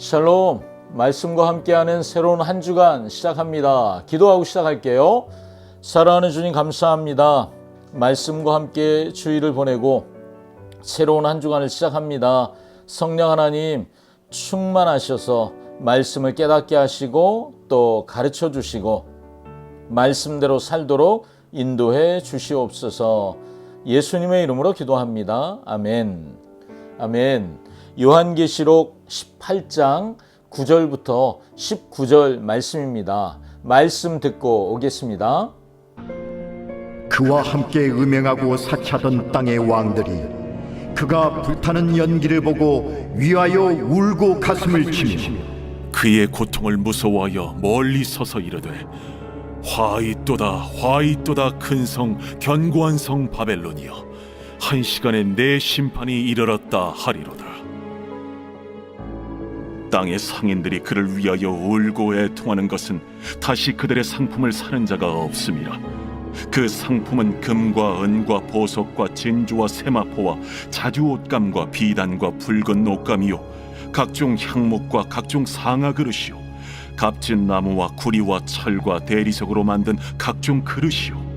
샬롬, 말씀과 함께하는 새로운 한 주간 시작합니다. 기도하고 시작할게요. 사랑하는 주님 감사합니다. 말씀과 함께 주일을 보내고 새로운 한 주간을 시작합니다. 성령 하나님 충만하셔서 말씀을 깨닫게 하시고 또 가르쳐 주시고 말씀대로 살도록 인도해 주시옵소서. 예수님의 이름으로 기도합니다. 아멘. 아멘. 요한계시록 18장 9절부터 19절 말씀입니다. 말씀 듣고 오겠습니다. 그와 함께 음행하고 사치하던 땅의 왕들이 그가 불타는 연기를 보고 위하여 울고 가슴을 치며 그의 고통을 무서워하여 멀리 서서 이르되 화이또다 화이또다 큰 성 견고한 성 바벨론이여 한 시간에 내 심판이 이르렀다 하리로다. 땅의 상인들이 그를 위하여 울고 애통하는 것은 다시 그들의 상품을 사는 자가 없음이라. 그 상품은 금과 은과 보석과 진주와 세마포와 자주 옷감과 비단과 붉은 옷감이요 각종 향목과 각종 상아 그릇이요 값진 나무와 구리와 철과 대리석으로 만든 각종 그릇이요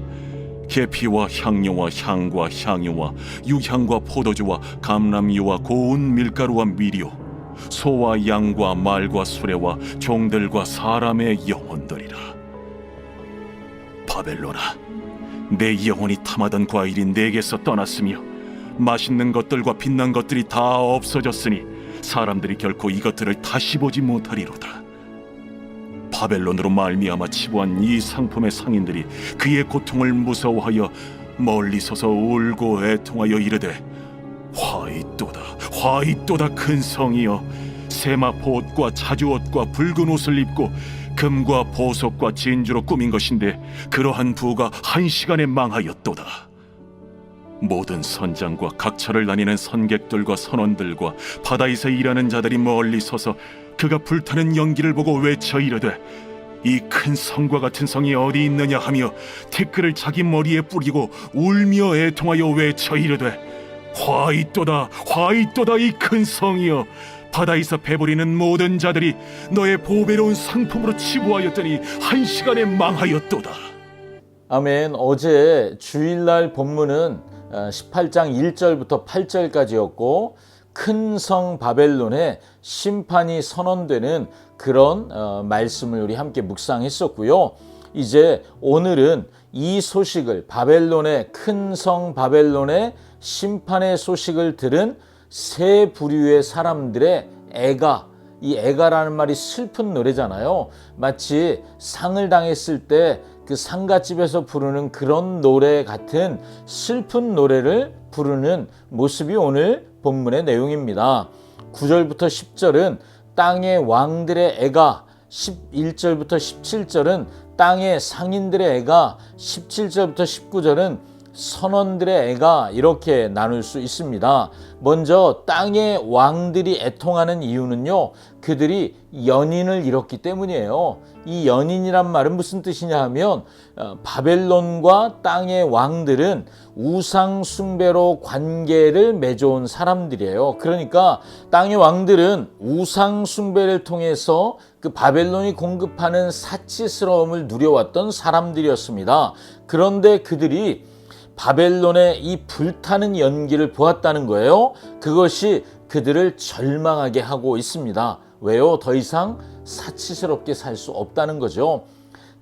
계피와 향료와 향과 향유와 유향과 포도주와 감람유와 고운 밀가루와 밀이요 소와 양과 말과 수레와 종들과 사람의 영혼들이라. 바벨론아, 내 영혼이 탐하던 과일이 내게서 떠났으며 맛있는 것들과 빛난 것들이 다 없어졌으니 사람들이 결코 이것들을 다시 보지 못하리로다. 바벨론으로 말미암아 치부한 이 상품의 상인들이 그의 고통을 무서워하여 멀리 서서 울고 애통하여 이르되 화이또다 화이또다 큰 성이여 세마포 옷과 자주 옷과 붉은 옷을 입고 금과 보석과 진주로 꾸민 것인데 그러한 부가 한 시간에 망하였도다. 모든 선장과 각처를 다니는 선객들과 선원들과 바다에서 일하는 자들이 멀리 서서 그가 불타는 연기를 보고 외쳐 이르되 이 큰 성과 같은 성이 어디 있느냐 하며 티끌을 자기 머리에 뿌리고 울며 애통하여 외쳐 이르되 화이또다 화이또다 이 큰 성이여 바다에서 배부리는 모든 자들이 너의 보배로운 상품으로 치부하였더니 한 시간에 망하였도다. 아멘. 어제 주일날 본문은 18장 1절부터 8절까지였고 큰 성 바벨론의 심판이 선언되는 그런 말씀을 우리 함께 묵상했었고요. 이제 오늘은 이 소식을 바벨론의 큰 성 바벨론의 심판의 소식을 들은 세 부류의 사람들의 애가, 이 애가라는 말이 슬픈 노래잖아요. 마치 상을 당했을 때 그 상갓집에서 부르는 그런 노래 같은 슬픈 노래를 부르는 모습이 오늘 본문의 내용입니다. 9절부터 10절은 땅의 왕들의 애가, 11절부터 17절은 땅의 상인들의 애가, 17절부터 19절은 선원들의 애가 이렇게 나눌 수 있습니다. 먼저 땅의 왕들이 애통하는 이유는요, 그들이 연인을 잃었기 때문이에요. 이 연인이란 말은 무슨 뜻이냐 하면 바벨론과 땅의 왕들은 우상 숭배로 관계를 맺어온 사람들이에요. 그러니까 땅의 왕들은 우상 숭배를 통해서 그 바벨론이 공급하는 사치스러움을 누려왔던 사람들이었습니다. 그런데 그들이 바벨론의 이 불타는 연기를 보았다는 거예요. 그것이 그들을 절망하게 하고 있습니다. 왜요? 더 이상 사치스럽게 살 수 없다는 거죠.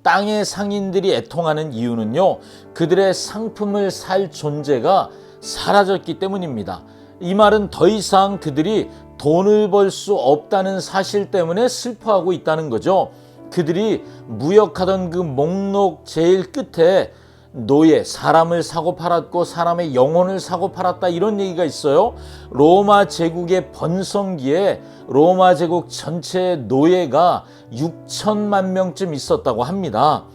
땅의 상인들이 애통하는 이유는요, 그들의 상품을 살 존재가 사라졌기 때문입니다. 이 말은 더 이상 그들이 돈을 벌 수 없다는 사실 때문에 슬퍼하고 있다는 거죠. 그들이 무역하던 그 목록 제일 끝에 노예, 사람을 사고 팔았고 사람의 영혼을 사고 팔았다 이런 얘기가 있어요. 로마 제국의 번성기에 로마 제국 전체의 노예가 6천만 명쯤 있었다고 합니다.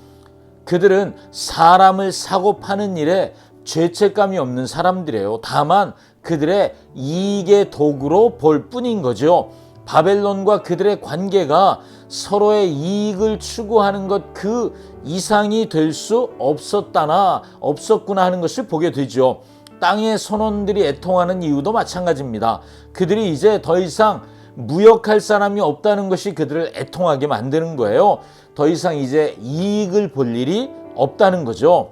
그들은 사람을 사고 파는 일에 죄책감이 없는 사람들이에요. 다만 그들의 이익의 도구로 볼 뿐인 거죠. 바벨론과 그들의 관계가 서로의 이익을 추구하는 것 그 이상이 될 수 없었구나 하는 것을 보게 되죠. 땅의 선원들이 애통하는 이유도 마찬가지입니다. 그들이 이제 더 이상 무역할 사람이 없다는 것이 그들을 애통하게 만드는 거예요. 더 이상 이제 이익을 볼 일이 없다는 거죠.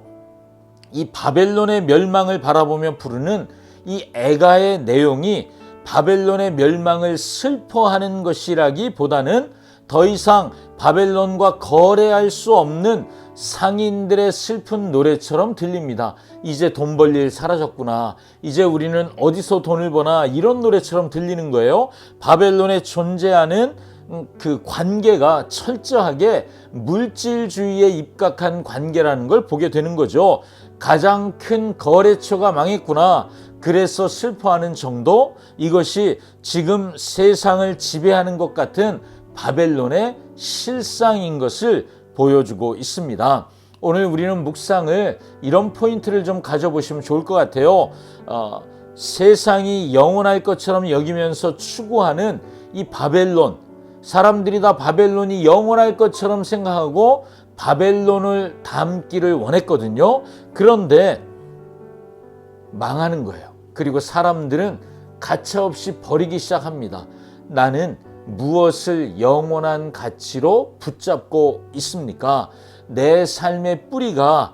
이 바벨론의 멸망을 바라보며 부르는 이 애가의 내용이 바벨론의 멸망을 슬퍼하는 것이라기보다는 더 이상 바벨론과 거래할 수 없는 상인들의 슬픈 노래처럼 들립니다. 이제 돈 벌 일 사라졌구나. 이제 우리는 어디서 돈을 버나, 이런 노래처럼 들리는 거예요. 바벨론에 존재하는 그 관계가 철저하게 물질주의에 입각한 관계라는 걸 보게 되는 거죠. 가장 큰 거래처가 망했구나. 그래서 슬퍼하는 정도, 이것이 지금 세상을 지배하는 것 같은 바벨론의 실상인 것을 보여주고 있습니다. 오늘 우리는 묵상을 이런 포인트를 좀 가져보시면 좋을 것 같아요. 세상이 영원할 것처럼 여기면서 추구하는 이 바벨론, 사람들이 다 바벨론이 영원할 것처럼 생각하고 바벨론을 담기를 원했거든요. 그런데 망하는 거예요. 그리고 사람들은 가차없이 버리기 시작합니다. 나는 무엇을 영원한 가치로 붙잡고 있습니까? 내 삶의 뿌리가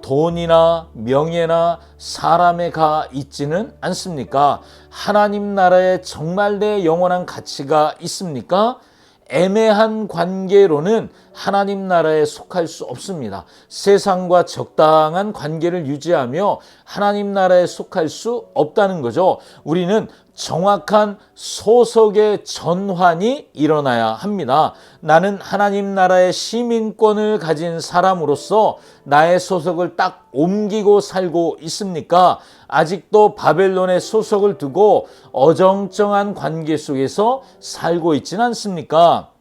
돈이나 명예나 사람에 가 있지는 않습니까? 하나님 나라에 정말 내 영원한 가치가 있습니까? 애매한 관계로는 하나님 나라에 속할 수 없습니다. 세상과 적당한 관계를 유지하며 하나님 나라에 속할 수 없다는 거죠. 우리는 정확한 소속의 전환이 일어나야 합니다. 나는 하나님 나라의 시민권을 가진 사람으로서 나의 소속을 딱 옮기고 살고 있습니까? 아직도 바벨론의 소속을 두고 어정쩡한 관계 속에서 살고 있지는 않습니까?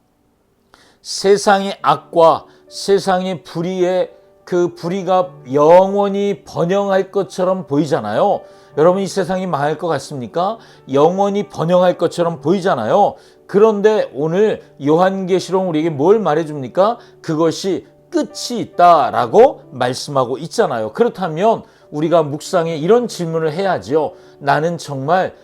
세상의 악과 세상의 불의의 그 불의가 영원히 번영할 것처럼 보이잖아요. 여러분, 이 세상이 망할 것 같습니까? 영원히 번영할 것처럼 보이잖아요. 그런데 오늘 요한계시록 우리에게 뭘 말해줍니까? 그것이 끝이 있다라고 말씀하고 있잖아요. 그렇다면 우리가 묵상에 이런 질문을 해야지요. 나는 정말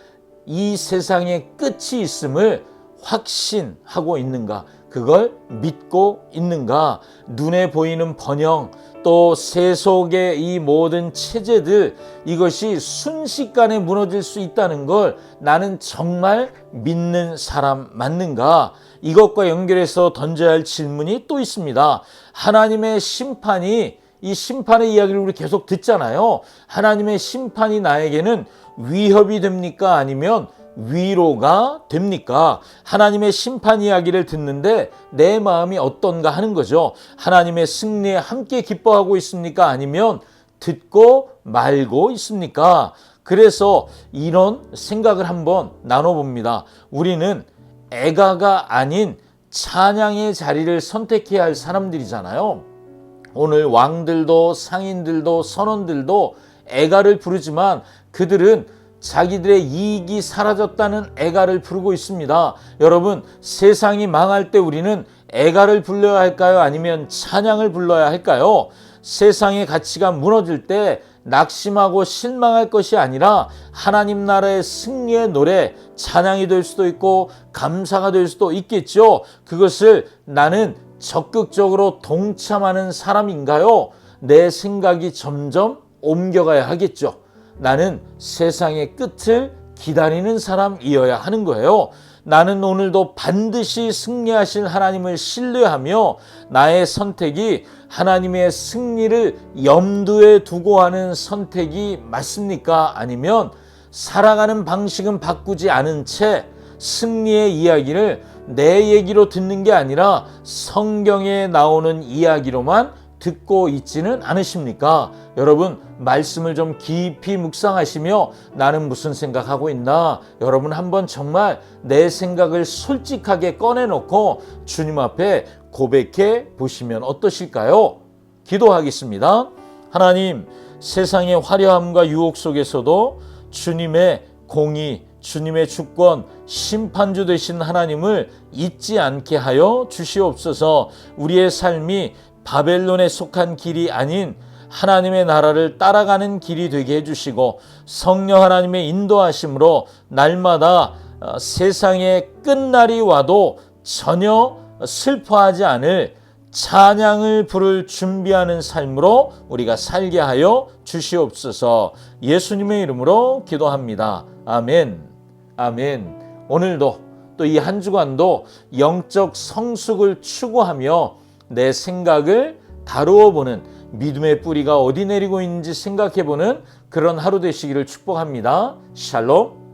이 세상에 끝이 있음을 확신하고 있는가? 그걸 믿고 있는가? 눈에 보이는 번영, 또 세속의 이 모든 체제들, 이것이 순식간에 무너질 수 있다는 걸 나는 정말 믿는 사람 맞는가? 이것과 연결해서 던져야 할 질문이 또 있습니다. 하나님의 심판이, 이 심판의 이야기를 우리 계속 듣잖아요. 하나님의 심판이 나에게는 위협이 됩니까? 아니면 위로가 됩니까? 하나님의 심판 이야기를 듣는데 내 마음이 어떤가 하는 거죠. 하나님의 승리에 함께 기뻐하고 있습니까? 아니면 듣고 말고 있습니까? 그래서 이런 생각을 한번 나눠봅니다. 우리는 애가가 아닌 찬양의 자리를 선택해야 할 사람들이잖아요. 오늘 왕들도 상인들도 선원들도 애가를 부르지만 그들은 자기들의 이익이 사라졌다는 애가를 부르고 있습니다. 여러분, 세상이 망할 때 우리는 애가를 불러야 할까요? 아니면 찬양을 불러야 할까요? 세상의 가치가 무너질 때 낙심하고 실망할 것이 아니라 하나님 나라의 승리의 노래, 찬양이 될 수도 있고 감사가 될 수도 있겠죠. 그것을 나는 적극적으로 동참하는 사람인가요? 내 생각이 점점 옮겨가야 하겠죠. 나는 세상의 끝을 기다리는 사람이어야 하는 거예요. 나는 오늘도 반드시 승리하실 하나님을 신뢰하며 나의 선택이 하나님의 승리를 염두에 두고 하는 선택이 맞습니까? 아니면 살아가는 방식은 바꾸지 않은 채 승리의 이야기를 내 얘기로 듣는 게 아니라 성경에 나오는 이야기로만 듣고 있지는 않으십니까? 여러분, 말씀을 좀 깊이 묵상하시며 나는 무슨 생각하고 있나? 여러분, 한번 정말 내 생각을 솔직하게 꺼내놓고 주님 앞에 고백해 보시면 어떠실까요? 기도하겠습니다. 하나님, 세상의 화려함과 유혹 속에서도 주님의 공의, 주님의 주권, 심판주 되신 하나님을 잊지 않게 하여 주시옵소서. 우리의 삶이 바벨론에 속한 길이 아닌 하나님의 나라를 따라가는 길이 되게 해주시고 성령 하나님의 인도하심으로 날마다 세상의 끝날이 와도 전혀 슬퍼하지 않을 찬양을 부를 준비하는 삶으로 우리가 살게 하여 주시옵소서. 예수님의 이름으로 기도합니다. 아멘. 아멘. 오늘도 또 이 한 주간도 영적 성숙을 추구하며 내 생각을 다루어 보는, 믿음의 뿌리가 어디 내리고 있는지 생각해 보는 그런 하루 되시기를 축복합니다. 샬롬.